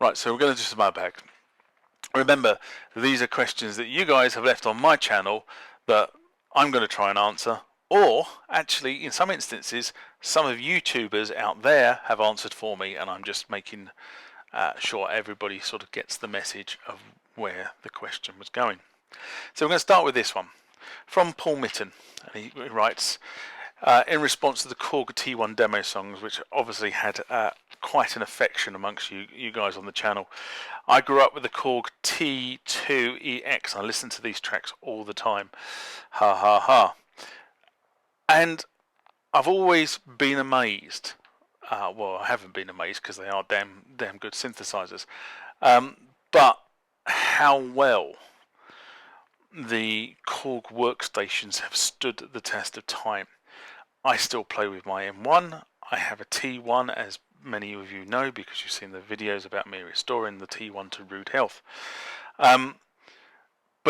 Right, so we're going to do some mailbag. Remember, these are questions that you guys have left on my channel that I'm going to try and answer, or actually, in some instances, some of YouTubers out there have answered for me, and I'm just making sure everybody sort of gets the message of where the question was going. So we're going to start with this one from Paul Mitten, and he writes, in response to the Korg T1 Demo Songs, which obviously had quite an affection amongst you guys on the channel. I grew up with the Korg T2EX. I listen to these tracks all the time. Ha ha ha. And I've always been amazed. Well, I haven't been amazed because they are damn good synthesizers. But how well the Korg workstations have stood the test of time. I still play with my M1. I have a T1, as many of you know, because you've seen the videos about me restoring the T1 to rude health. But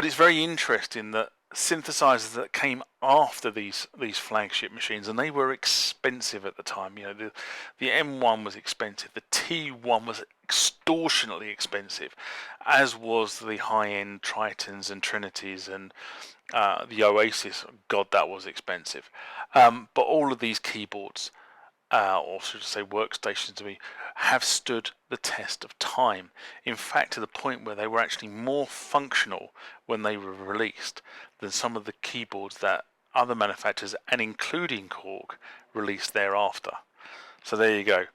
it's very interesting that synthesizers that came after these flagship machines, and they were expensive at the time. You know, the M1 was expensive, the T1 was extortionately expensive, as was the high-end Tritons and Trinities and the Oasis. God, that was expensive. But all of these keyboards, or should I say workstations to me, have stood the test of time. In fact, to the point where they were actually more functional when they were released than some of the keyboards that other manufacturers, and including Korg, released thereafter. So there you go.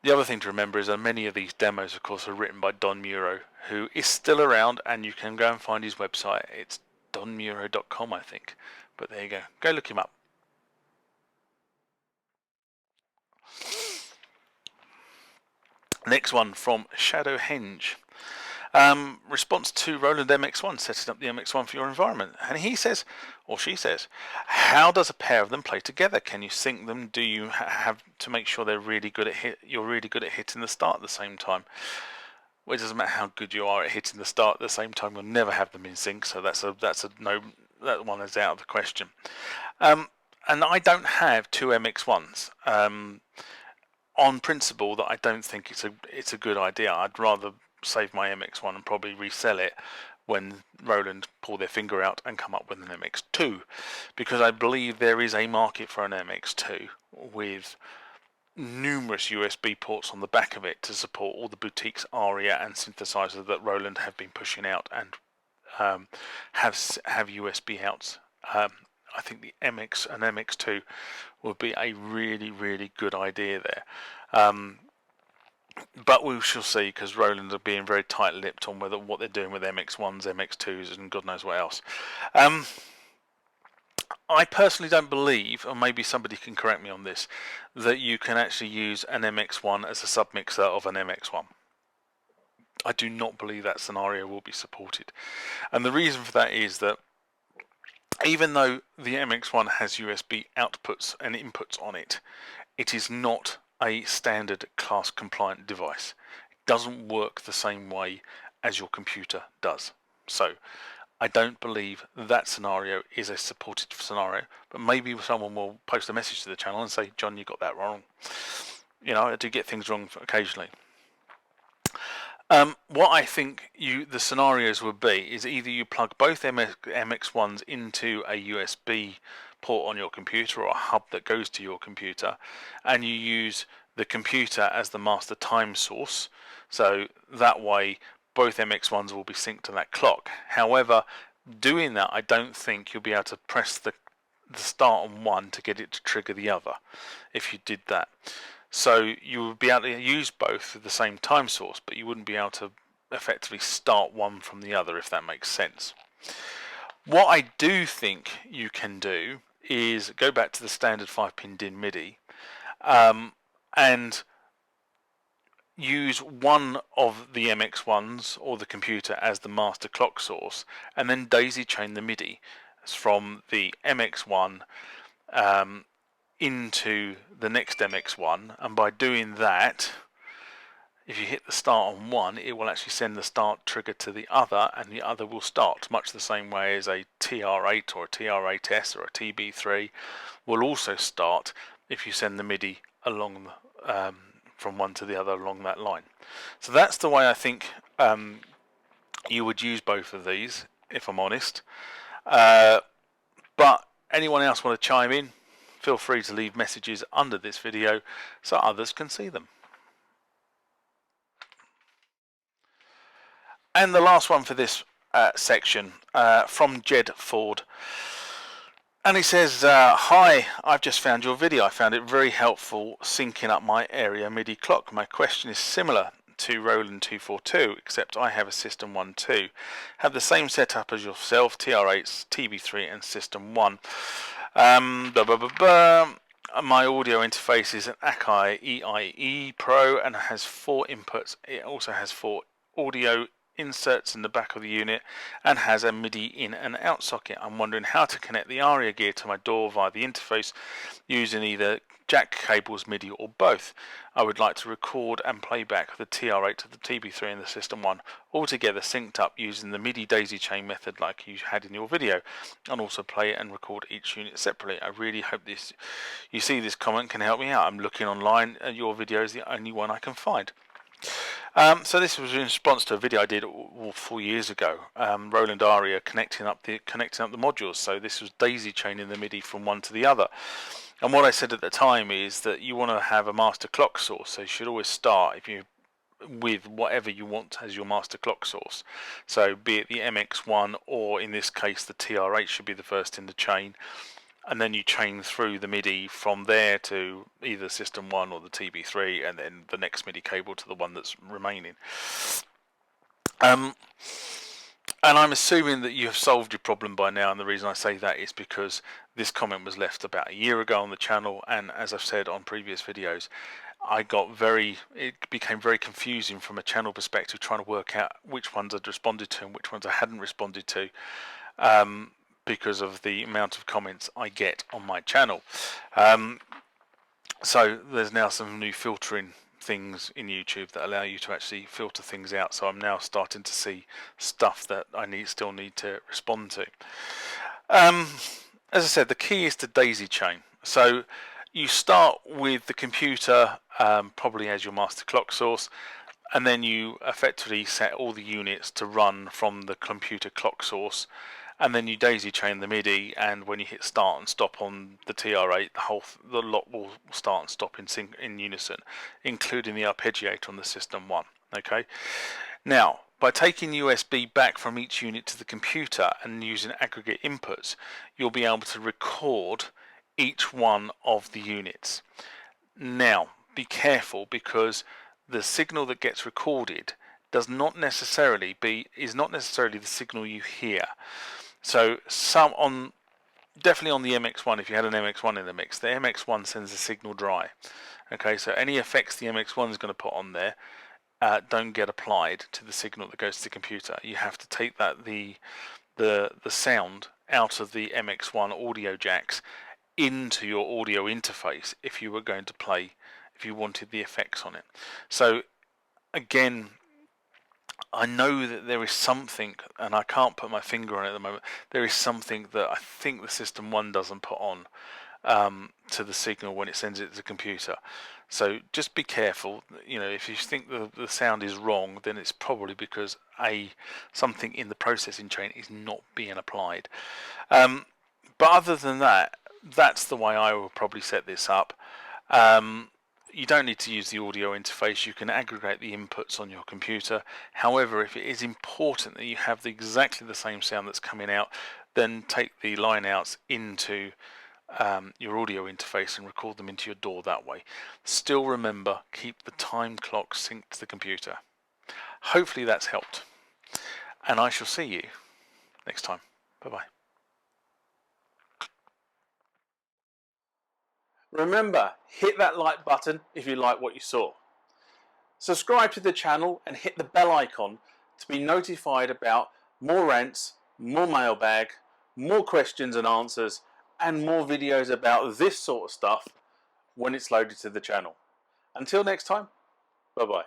The other thing to remember is that many of these demos, of course, are written by Don Muro, who is still around, and you can go and find his website. It's donmuro.com, I think. But there you go. Go look him up. Next one from Shadow Henge. Response to Roland MX-1, setting up the MX-1 for your environment. And he says, or she says, how does a pair of them play together? Can you sync them? Do you have to make sure they're really good at you're really good at hitting the start at the same time? Well, it doesn't matter how good you are at hitting the start at the same time, you'll never have them in sync, so that's a no, that one is out of the question. And I don't have two MX-1s. On principle, that I don't think it's a good idea. I'd rather save my MX-1 and probably resell it when Roland pull their finger out and come up with an MX-2, because I believe there is a market for an MX-2 with numerous USB ports on the back of it to support all the boutiques, ARIA and synthesizers that Roland have been pushing out and have USB outs. I think the MX-2 would be a really good idea there. But we shall see, because Roland are being very tight-lipped on what they're doing with MX-1s, MX-2s, and God knows what else. I personally don't believe, or maybe somebody can correct me on this, that you can actually use an MX-1 as a submixer of an MX-1. I do not believe that scenario will be supported. And the reason for that is that even though the MX-1 has USB outputs and inputs on it, it is not a standard class compliant device. It doesn't work the same way as your computer does. So I don't believe that scenario is a supported scenario, but maybe someone will post a message to the channel and say, John, you got that wrong. You know, I do get things wrong occasionally. What I think the scenarios would be is either you plug both MX-1s into a USB port on your computer, or a hub that goes to your computer, and you use the computer as the master time source, so that way both MX-1s will be synced to that clock. However, doing that, I don't think you'll be able to press the start on one to get it to trigger the other if you did that. So you would be able to use both at the same time source, but you wouldn't be able to effectively start one from the other, if that makes sense. What I do think you can do is go back to the standard 5-pin DIN MIDI and use one of the MX-1s or the computer as the master clock source, and then daisy chain the MIDI from the MX-1 into the next MX-1, and by doing that, if you hit the start on one, it will actually send the start trigger to the other, and the other will start, much the same way as a TR8 or a TR8S or a TB3 will also start if you send the MIDI along from one to the other along that line. So that's the way I think you would use both of these, if I'm honest. But anyone else want to chime in, feel free to leave messages under this video so others can see them. And the last one for this section, from Jed Ford. And he says, hi, I've just found your video. I found it very helpful syncing up my area MIDI clock. My question is similar to Roland 242, except I have a System 1 too. Have the same setup as yourself, TR8, TB3 and System 1. My audio interface is an Akai EIE Pro and has 4 inputs. It also has 4 audio inserts in the back of the unit and has a MIDI in and out socket. I'm wondering how to connect the AIRA gear to my DAW via the interface using either jack cables, MIDI or both. I would like to record and play back the TR8 to the TB3 and the System 1 all together synced up using the MIDI daisy chain method like you had in your video, and also play and record each unit separately. I really hope you see this comment can help me out. I'm looking online and your video is the only one I can find. So this was in response to a video I did 4 years ago, Roland AIRA connecting up the modules. So this was daisy chaining the MIDI from one to the other. And what I said at the time is that you want to have a master clock source, so you should always start with whatever you want as your master clock source. So be it the MX-1 or in this case the TR8 should be the first in the chain. And then you chain through the MIDI from there to either System 1 or the TB3, and then the next MIDI cable to the one that's remaining. And I'm assuming that you have solved your problem by now, and the reason I say that is because this comment was left about a year ago on the channel, and as I've said on previous videos, it became very confusing from a channel perspective trying to work out which ones I'd responded to and which ones I hadn't responded to. Because of the amount of comments I get on my channel. So there's now some new filtering things in YouTube that allow you to actually filter things out. So I'm now starting to see stuff that I still need to respond to. As I said, the key is to daisy chain. So you start with the computer probably as your master clock source, and then you effectively set all the units to run from the computer clock source. And then you daisy chain the MIDI, and when you hit start and stop on the TR8, the lot will start and stop in unison, including the arpeggiator on the System 1. Okay. Now, by taking USB back from each unit to the computer and using aggregate inputs, you'll be able to record each one of the units. Now, be careful, because the signal that gets recorded is not necessarily the signal you hear. So definitely on the MX-1, if you had an MX-1 in the mix, the MX-1 sends the signal dry. Okay, so any effects the MX-1 is going to put on there don't get applied to the signal that goes to the computer. You have to take the sound out of the MX-1 audio jacks into your audio interface if you were going to play, if you wanted the effects on it. So again, I know that there is something, and I can't put my finger on it at the moment, there is something that I think the System 1 doesn't put on to the signal when it sends it to the computer. So just be careful. If you think the sound is wrong, then it's probably because something in the processing chain is not being applied. But other than that, that's the way I will probably set this up. You don't need to use the audio interface. You can aggregate the inputs on your computer. However, if it is important that you have exactly the same sound that's coming out, then take the line outs into your audio interface and record them into your DAW that way. Still remember, keep the time clock synced to the computer. Hopefully that's helped, and I shall see you next time. Bye-bye. Remember, hit that like button if you like what you saw. Subscribe to the channel and hit the bell icon to be notified about more rants, more mailbag, more questions and answers, and more videos about this sort of stuff when it's loaded to the channel. Until next time, bye-bye.